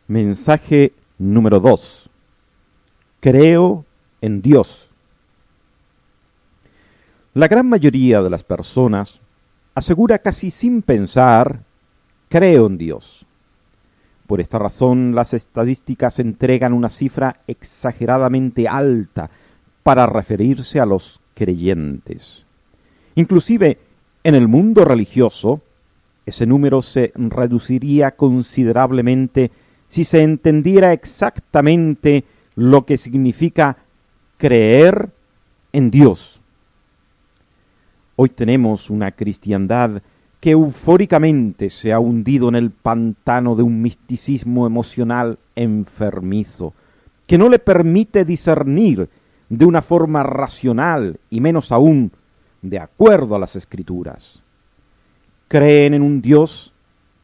Mensaje número 2. Creo en Dios. La gran mayoría de las personas asegura casi sin pensar, creo en Dios. Por esta razón, las estadísticas entregan una cifra exageradamente alta para referirse a los creyentes. Inclusive, en el mundo religioso, ese número se reduciría considerablemente si se entendiera exactamente lo que significa creer en Dios. Hoy tenemos una cristiandad que eufóricamente se ha hundido en el pantano de un misticismo emocional enfermizo, que no le permite discernir de una forma racional y menos aún de acuerdo a las Escrituras. Creen en un Dios,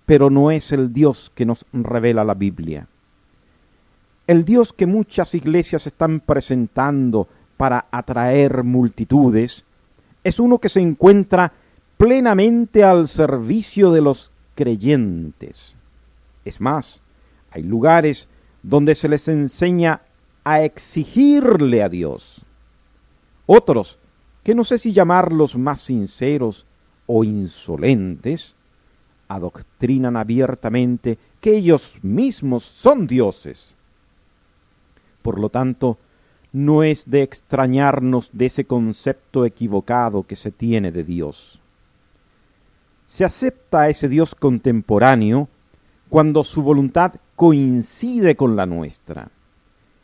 pero no es el Dios que nos revela la Biblia. El Dios que muchas iglesias están presentando para atraer multitudes es uno que se encuentra plenamente al servicio de los creyentes. Es más, hay lugares donde se les enseña a exigirle a Dios. Otros, que no sé si llamarlos más sinceros o insolentes, adoctrinan abiertamente que ellos mismos son dioses. Por lo tanto, no es de extrañarnos de ese concepto equivocado que se tiene de Dios. Se acepta a ese Dios contemporáneo cuando su voluntad coincide con la nuestra,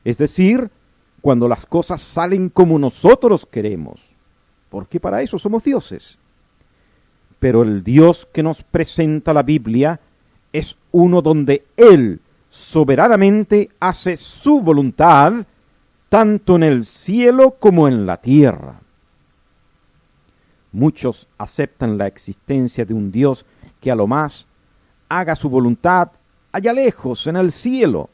es decir, cuando las cosas salen como nosotros queremos, porque para eso somos dioses. Pero el Dios que nos presenta la Biblia es uno donde Él soberanamente hace su voluntad, tanto en el cielo como en la tierra. Muchos aceptan la existencia de un Dios que a lo más haga su voluntad allá lejos en el cielo,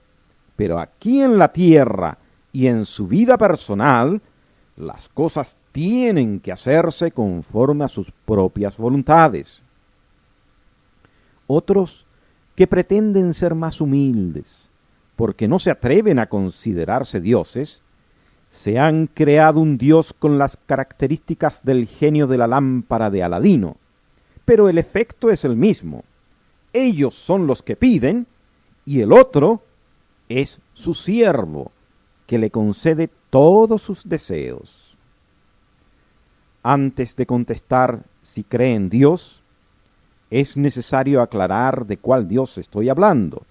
pero aquí en la tierra y en su vida personal, las cosas tienen que hacerse conforme a sus propias voluntades. Otros que pretenden ser más humildes, porque no se atreven a considerarse dioses, se han creado un Dios con las características del genio de la lámpara de Aladino, pero el efecto es el mismo. Ellos son los que piden, y el otro es su siervo, que le concede todos sus deseos. Antes de contestar si cree en Dios, es necesario aclarar de cuál Dios estoy hablando.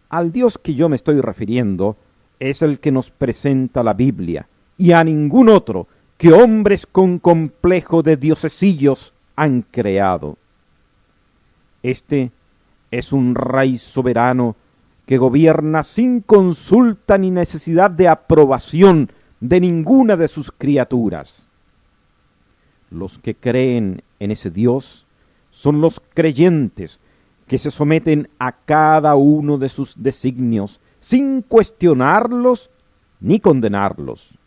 Al Dios que yo me estoy refiriendo es el que nos presenta la Biblia, y a ningún otro que hombres con complejo de diosesillos han creado. Este es un rey soberano que gobierna sin consulta ni necesidad de aprobación de ninguna de sus criaturas. Los que creen en ese Dios son los creyentes que se someten a cada uno de sus designios sin cuestionarlos ni condenarlos.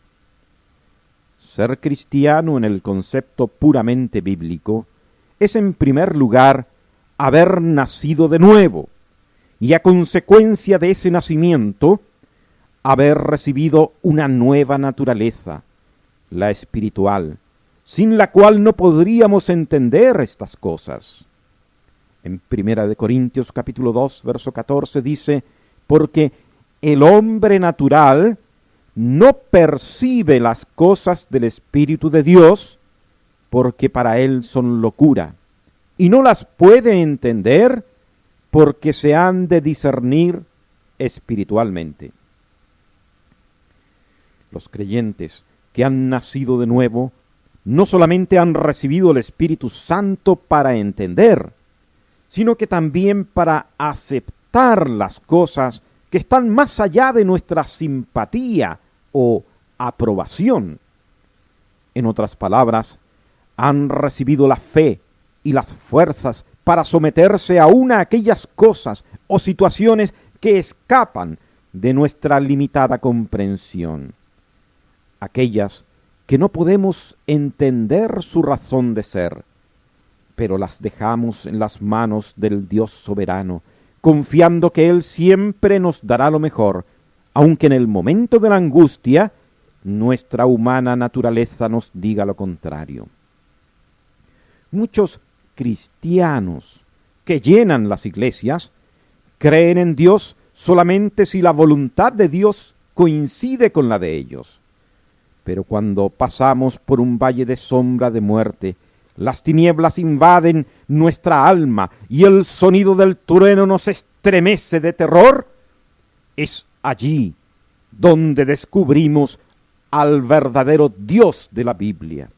Ser cristiano en el concepto puramente bíblico es en primer lugar haber nacido de nuevo y a consecuencia de ese nacimiento haber recibido una nueva naturaleza, la espiritual, sin la cual no podríamos entender estas cosas. En 1 Corintios capítulo 2, verso 14 dice, porque el hombre natural no percibe las cosas del Espíritu de Dios, porque para él son locura, y no las puede entender, porque se han de discernir espiritualmente. Los creyentes que han nacido de nuevo no solamente han recibido el Espíritu Santo para entender, sino que también para aceptar las cosas que están más allá de nuestra simpatía o aprobación. En otras palabras, han recibido la fe y las fuerzas para someterse aún a aquellas cosas o situaciones que escapan de nuestra limitada comprensión. Aquellas que no podemos entender su razón de ser, pero las dejamos en las manos del Dios soberano, confiando que Él siempre nos dará lo mejor, aunque en el momento de la angustia nuestra humana naturaleza nos diga lo contrario. Muchos cristianos que llenan las iglesias creen en Dios solamente si la voluntad de Dios coincide con la de ellos. Pero cuando pasamos por un valle de sombra de muerte, las tinieblas invaden nuestra alma y el sonido del trueno nos estremece de terror, es allí donde descubrimos al verdadero Dios de la Biblia.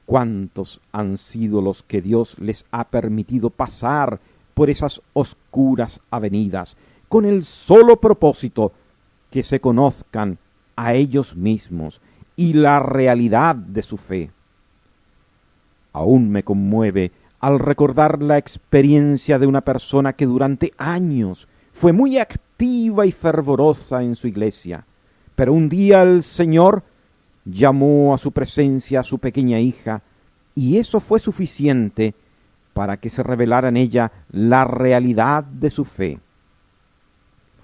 ¿Cuántos han sido los que Dios les ha permitido pasar por esas oscuras avenidas con el solo propósito que se conozcan a ellos mismos y la realidad de su fe? Aún me conmueve al recordar la experiencia de una persona que durante años fue muy activa y fervorosa en su iglesia, pero un día el Señor llamó a su presencia a su pequeña hija, y eso fue suficiente para que se revelara en ella la realidad de su fe.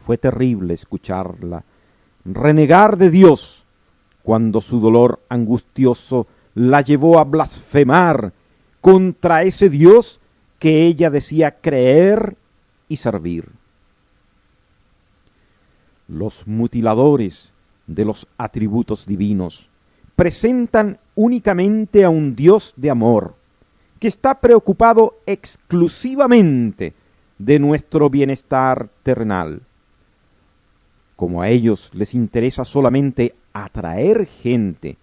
Fue terrible escucharla renegar de Dios cuando su dolor angustioso la llevó a blasfemar contra ese Dios que ella decía creer y servir. Los mutiladores de los atributos divinos presentan únicamente a un Dios de amor, que está preocupado exclusivamente de nuestro bienestar terrenal. Como a ellos les interesa solamente atraer gente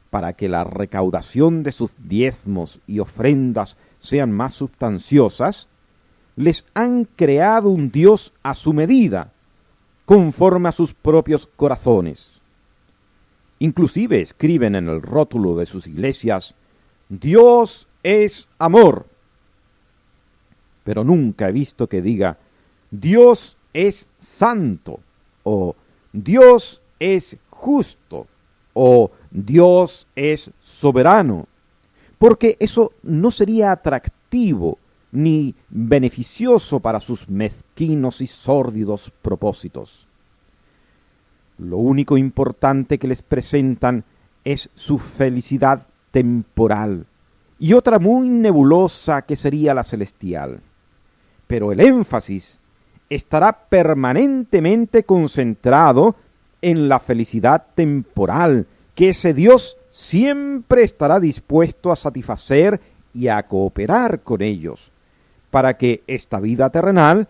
para que la recaudación de sus diezmos y ofrendas sean más sustanciosas, les han creado un Dios a su medida, conforme a sus propios corazones. Inclusive escriben en el rótulo de sus iglesias: Dios es amor. Pero nunca he visto que diga: Dios es santo, o Dios es justo, o Dios es soberano, porque eso no sería atractivo ni beneficioso para sus mezquinos y sórdidos propósitos. Lo único importante que les presentan es su felicidad temporal, y otra muy nebulosa que sería la celestial. Pero el énfasis estará permanentemente concentrado en la felicidad temporal, que ese Dios siempre estará dispuesto a satisfacer y a cooperar con ellos, para que esta vida terrenal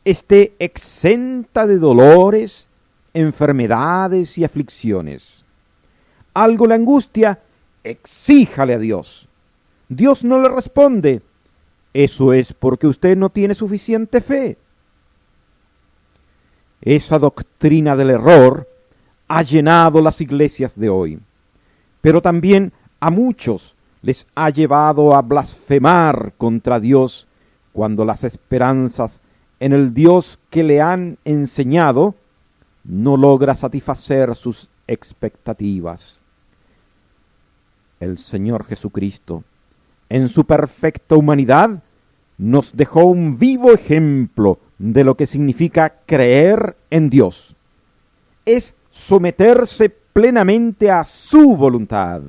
esté exenta de dolores, enfermedades y aflicciones. Algo le angustia, exíjale a Dios. Dios no le responde: eso es porque usted no tiene suficiente fe. Esa doctrina del error ha llenado las iglesias de hoy, pero también a muchos les ha llevado a blasfemar contra Dios cuando las esperanzas en el Dios que le han enseñado no logra satisfacer sus expectativas. El Señor Jesucristo, en su perfecta humanidad, nos dejó un vivo ejemplo de lo que significa creer en Dios. Es someterse plenamente a su voluntad.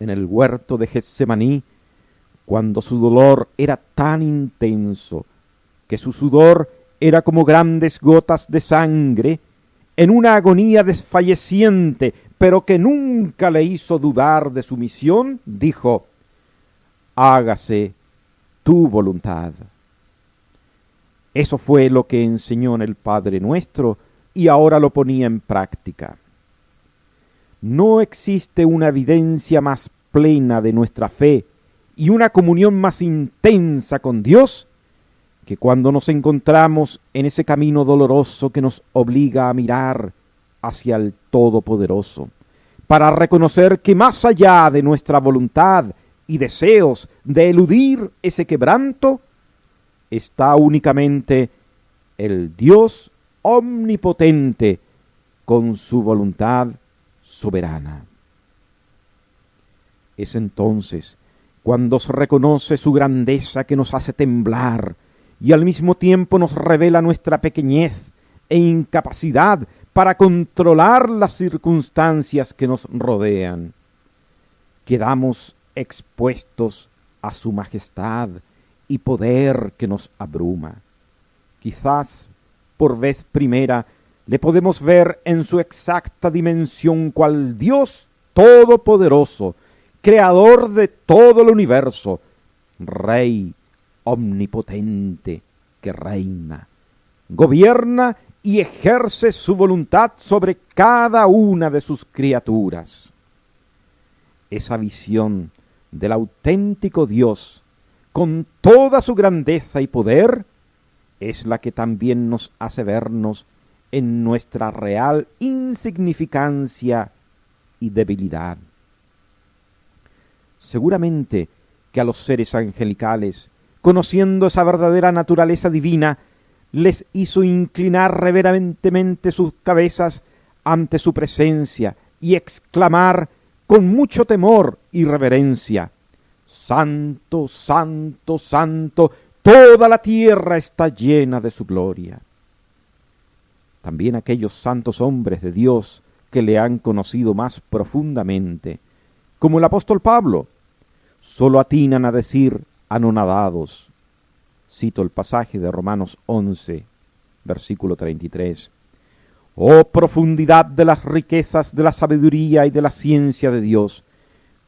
En el huerto de Getsemaní, cuando su dolor era tan intenso que su sudor era como grandes gotas de sangre, en una agonía desfalleciente, pero que nunca le hizo dudar de su misión, dijo: hágase tu voluntad. Eso fue lo que enseñó en el Padre Nuestro y ahora lo ponía en práctica. No existe una evidencia más plena de nuestra fe y una comunión más intensa con Dios que cuando nos encontramos en ese camino doloroso que nos obliga a mirar hacia el Todopoderoso, para reconocer que más allá de nuestra voluntad y deseos de eludir ese quebranto, está únicamente el Dios omnipotente con su voluntad soberana. Es entonces cuando se reconoce su grandeza que nos hace temblar y al mismo tiempo nos revela nuestra pequeñez e incapacidad para controlar las circunstancias que nos rodean. Quedamos expuestos a su majestad y poder que nos abruma. Quizás, por vez primera, le podemos ver en su exacta dimensión cual Dios todopoderoso, creador de todo el universo, Rey omnipotente que reina, gobierna y ejerce su voluntad sobre cada una de sus criaturas. Esa visión del auténtico Dios, con toda su grandeza y poder, es la que también nos hace vernos en nuestra real insignificancia y debilidad. Seguramente que a los seres angelicales, conociendo esa verdadera naturaleza divina, les hizo inclinar reverentemente sus cabezas ante su presencia y exclamar con mucho temor y reverencia: Santo, santo, santo, toda la tierra está llena de su gloria. También aquellos santos hombres de Dios que le han conocido más profundamente, como el apóstol Pablo, solo atinan a decir anonadados. Cito el pasaje de Romanos 11, versículo 33. Oh profundidad de las riquezas de la sabiduría y de la ciencia de Dios,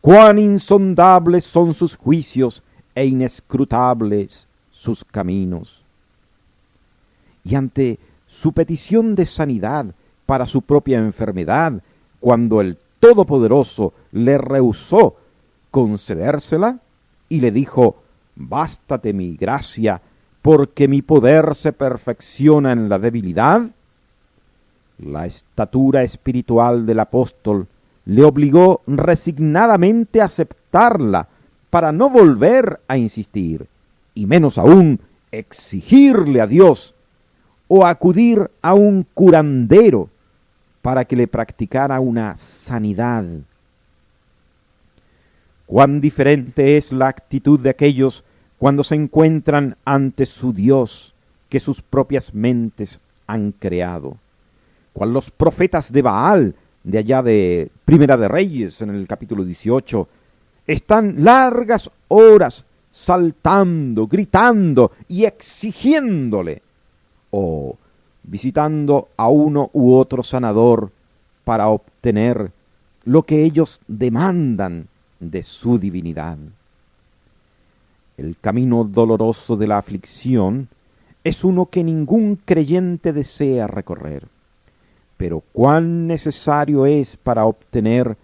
cuán insondables son sus juicios e inescrutables sus caminos. Y ante su petición de sanidad para su propia enfermedad, cuando el Todopoderoso le rehusó concedérsela y le dijo: bástate mi gracia, porque mi poder se perfecciona en la debilidad, la estatura espiritual del apóstol le obligó resignadamente a aceptarla para no volver a insistir, y menos aún exigirle a Dios o acudir a un curandero para que le practicara una sanidad. Cuán diferente es la actitud de aquellos cuando se encuentran ante su Dios que sus propias mentes han creado. Cual los profetas de Baal, de allá de Primera de Reyes, en el capítulo 18, están largas horas saltando, gritando y exigiéndole, o visitando a uno u otro sanador para obtener lo que ellos demandan de su divinidad. El camino doloroso de la aflicción es uno que ningún creyente desea recorrer, pero cuán necesario es para obtener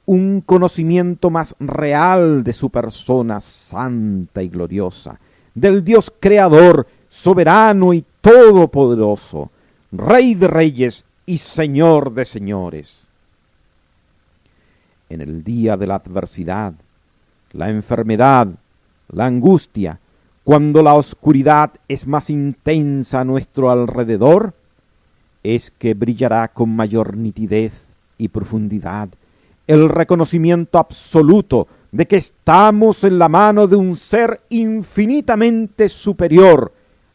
un conocimiento más real de su persona santa y gloriosa, del Dios creador, soberano y todopoderoso, Rey de reyes y Señor de señores. En el día de la adversidad, la enfermedad, la angustia, cuando la oscuridad es más intensa a nuestro alrededor, es que brillará con mayor nitidez y profundidad el reconocimiento absoluto de que estamos en la mano de un ser infinitamente superior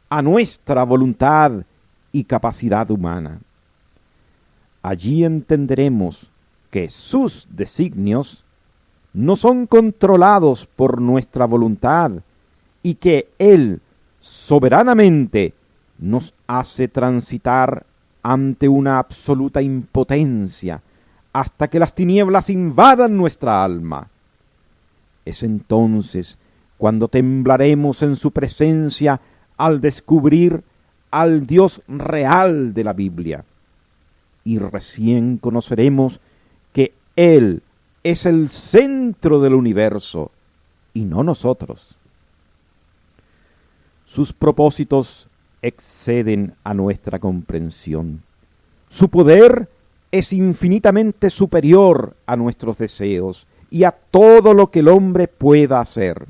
a nuestra voluntad y capacidad humana. Allí entenderemos que sus designios no son controlados por nuestra voluntad y que Él soberanamente nos hace transitar ante una absoluta impotencia hasta que las tinieblas invadan nuestra alma. Es entonces cuando temblaremos en su presencia al descubrir al Dios real de la Biblia, y recién conoceremos que Él es el centro del universo y no nosotros. Sus propósitos exceden a nuestra comprensión. Su poder es infinitamente superior a nuestros deseos y a todo lo que el hombre pueda hacer.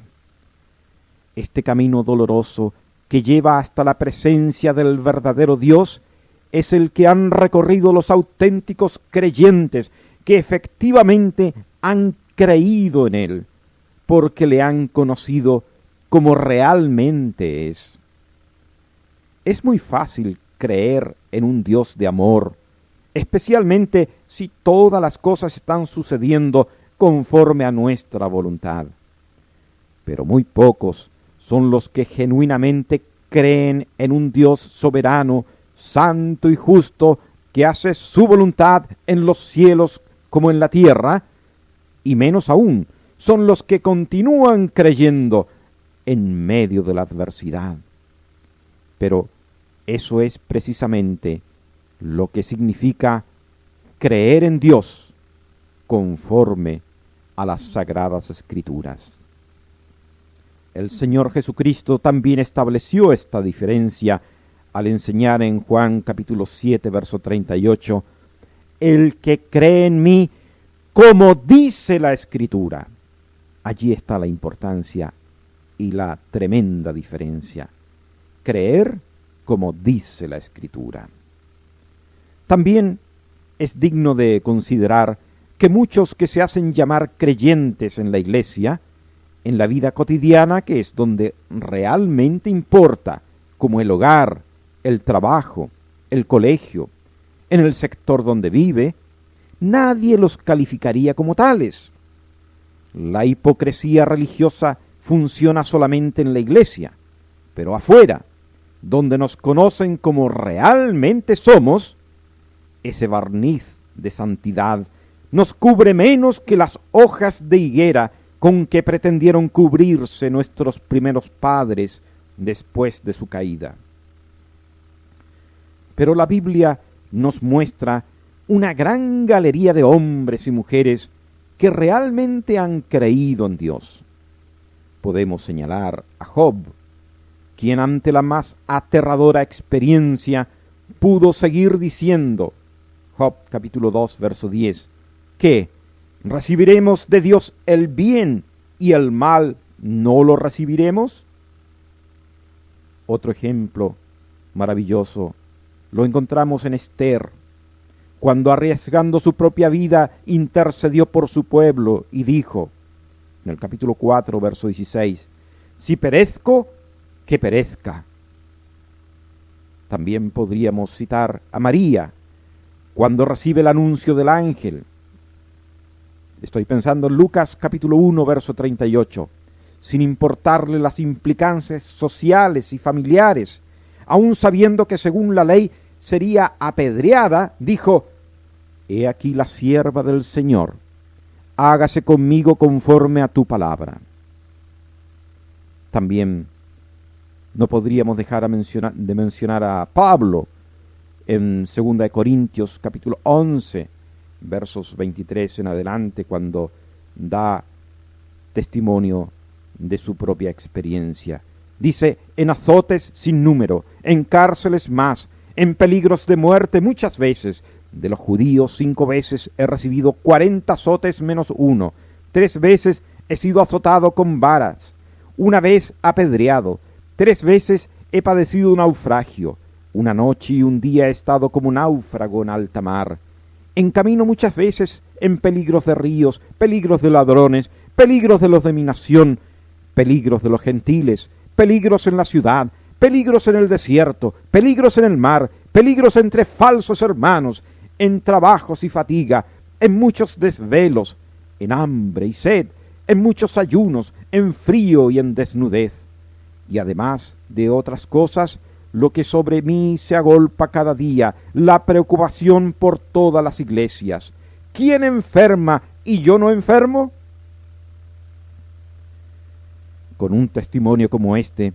Este camino doloroso que lleva hasta la presencia del verdadero Dios es el que han recorrido los auténticos creyentes que efectivamente han creído en Él, porque le han conocido como realmente es. Es muy fácil creer en un Dios de amor, especialmente si todas las cosas están sucediendo conforme a nuestra voluntad. Pero muy pocos son los que genuinamente creen en un Dios soberano, santo y justo, que hace su voluntad en los cielos como en la tierra, y menos aún son los que continúan creyendo en medio de la adversidad. Pero eso es precisamente lo que significa creer en Dios conforme a las Sagradas Escrituras. El Señor Jesucristo también estableció esta diferencia al enseñar en Juan capítulo 7, verso 38, el que cree en mí, como dice la Escritura. Allí está la importancia y la tremenda diferencia. Creer como dice la Escritura. También es digno de considerar que muchos que se hacen llamar creyentes en la iglesia, en la vida cotidiana, que es donde realmente importa, como el hogar, el trabajo, el colegio, en el sector donde vive, nadie los calificaría como tales. La hipocresía religiosa funciona solamente en la iglesia, pero afuera, donde nos conocen como realmente somos, ese barniz de santidad nos cubre menos que las hojas de higuera con que pretendieron cubrirse nuestros primeros padres después de su caída. Pero la Biblia nos muestra una gran galería de hombres y mujeres que realmente han creído en Dios. Podemos señalar a Job, quien ante la más aterradora experiencia pudo seguir diciendo, Job capítulo 2, verso 10, que ¿recibiremos de Dios el bien y el mal no lo recibiremos? Otro ejemplo maravilloso lo encontramos en Esther, cuando arriesgando su propia vida intercedió por su pueblo y dijo, en el capítulo 4, verso 16, si perezco, que perezca. También podríamos citar a María, cuando recibe el anuncio del ángel. Estoy pensando en Lucas capítulo 1, verso 38. Sin importarle las implicancias sociales y familiares, aun sabiendo que según la ley sería apedreada, dijo, he aquí la sierva del Señor, hágase conmigo conforme a tu palabra. También no podríamos dejar de mencionar a Pablo en 2 Corintios capítulo 11, versos 23 en adelante, cuando da testimonio de su propia experiencia. Dice, en azotes sin número, en cárceles más, en peligros de muerte muchas veces. De los judíos 5 veces he recibido 40 azotes menos 1. 3 veces he sido azotado con varas. 1 vez apedreado. 3 veces he padecido naufragio. 1 noche y 1 día he estado como náufrago en alta mar. En camino muchas veces en peligros de ríos, peligros de ladrones, peligros de los de mi nación, peligros de los gentiles, peligros en la ciudad, peligros en el desierto, peligros en el mar, peligros entre falsos hermanos, en trabajos y fatiga, en muchos desvelos, en hambre y sed, en muchos ayunos, en frío y en desnudez. Y además de otras cosas, lo que sobre mí se agolpa cada día, la preocupación por todas las iglesias. ¿Quién enferma y yo no enfermo? Con un testimonio como este,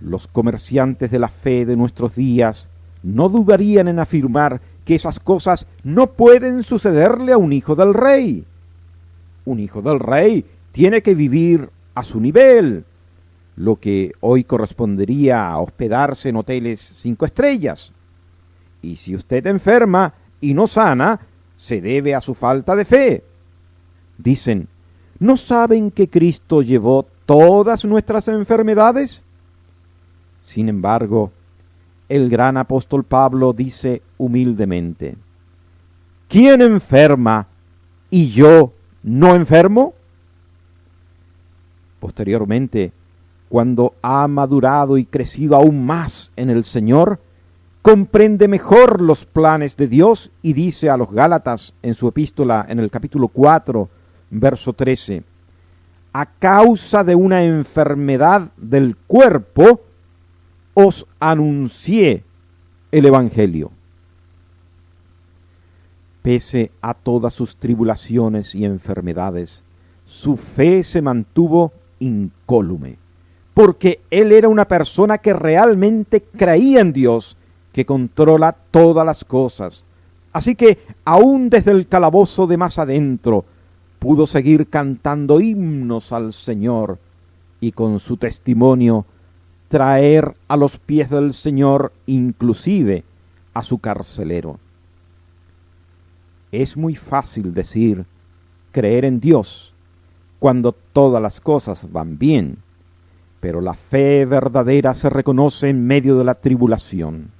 los comerciantes de la fe de nuestros días no dudarían en afirmar que esas cosas no pueden sucederle a un hijo del rey. Un hijo del rey tiene que vivir a su nivel, lo que hoy correspondería a hospedarse en hoteles 5 estrellas. Y si usted enferma y no sana, se debe a su falta de fe. Dicen, ¿no saben que Cristo llevó todas nuestras enfermedades? Sin embargo, el gran apóstol Pablo dice humildemente, ¿quién enferma y yo no enfermo? Posteriormente, cuando ha madurado y crecido aún más en el Señor, comprende mejor los planes de Dios y dice a los Gálatas en su epístola en el capítulo 4, verso 13, a causa de una enfermedad del cuerpo, os anuncié el Evangelio. Pese a todas sus tribulaciones y enfermedades, su fe se mantuvo incólume, porque él era una persona que realmente creía en Dios, que controla todas las cosas. Así que, aún desde el calabozo de más adentro, pudo seguir cantando himnos al Señor y con su testimonio traer a los pies del Señor inclusive a su carcelero. Es muy fácil decir creer en Dios cuando todas las cosas van bien, pero la fe verdadera se reconoce en medio de la tribulación.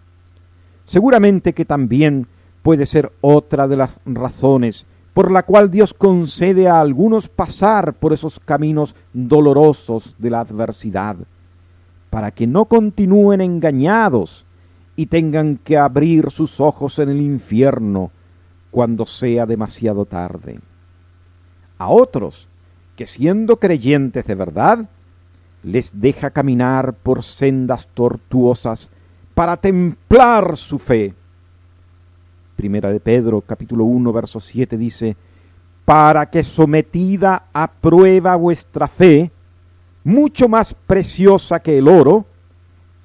Seguramente que también puede ser otra de las razones por la cual Dios concede a algunos pasar por esos caminos dolorosos de la adversidad, para que no continúen engañados y tengan que abrir sus ojos en el infierno cuando sea demasiado tarde. A otros, que siendo creyentes de verdad, les deja caminar por sendas tortuosas para templar su fe. Primera de Pedro, capítulo 1, verso 7 dice, para que sometida a prueba vuestra fe, mucho más preciosa que el oro,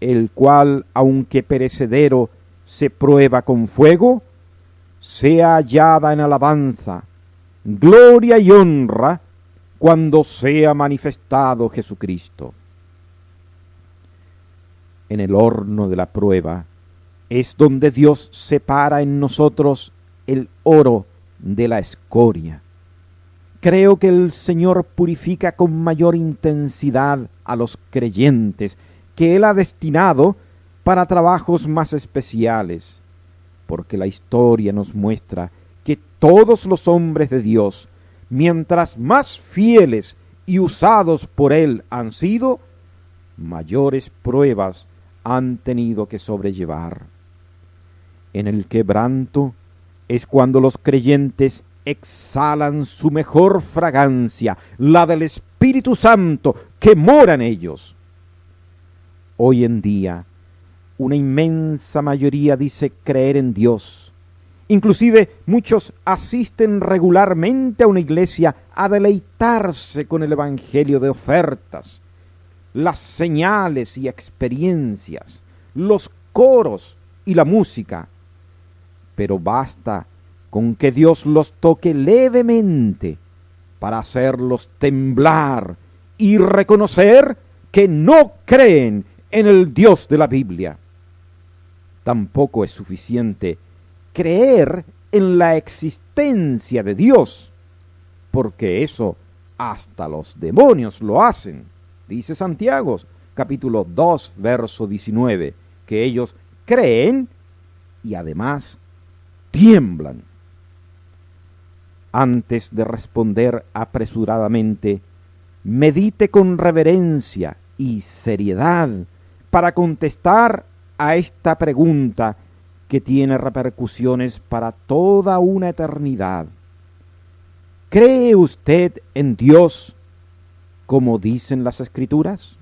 el cual, aunque perecedero, se prueba con fuego, sea hallada en alabanza, gloria y honra, cuando sea manifestado Jesucristo. En el horno de la prueba es donde Dios separa en nosotros el oro de la escoria. Creo que el Señor purifica con mayor intensidad a los creyentes que Él ha destinado para trabajos más especiales, porque la historia nos muestra que todos los hombres de Dios, mientras más fieles y usados por Él han sido, mayores pruebas han tenido que sobrellevar. En el quebranto es cuando los creyentes exhalan su mejor fragancia, la del Espíritu Santo que mora en ellos. Hoy en día, una inmensa mayoría dice creer en Dios. Inclusive muchos asisten regularmente a una iglesia a deleitarse con el evangelio de ofertas, las señales y experiencias, los coros y la música. Pero basta con que Dios los toque levemente para hacerlos temblar y reconocer que no creen en el Dios de la Biblia. Tampoco es suficiente creer en la existencia de Dios, porque eso hasta los demonios lo hacen. Dice Santiago, capítulo 2, verso 19, que ellos creen y además tiemblan. Antes de responder apresuradamente, medite con reverencia y seriedad para contestar a esta pregunta que tiene repercusiones para toda una eternidad. ¿Cree usted en Dios como dicen las Escrituras?